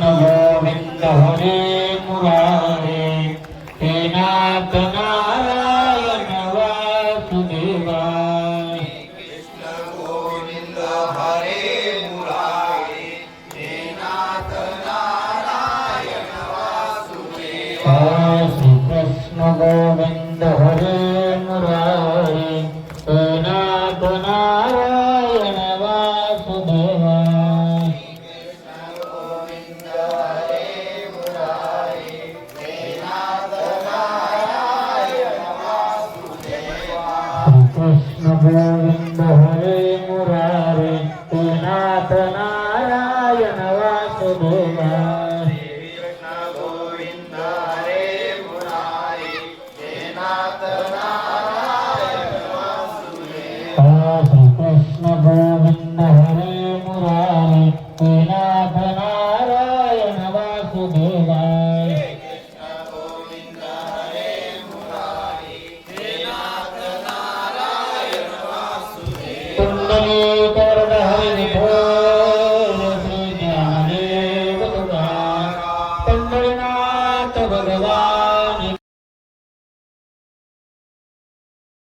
गोविंद हरे मुरारी हे नाथ नारायण वासुदेवा गोविंद हरे मुरारी हे नाथ नारायण वासुदेवा कृष्ण गोविंद हरे मुरारी हे नाथ नारायण वासुदेवा नाथ नारायण वासुदेवा श्री कृष्ण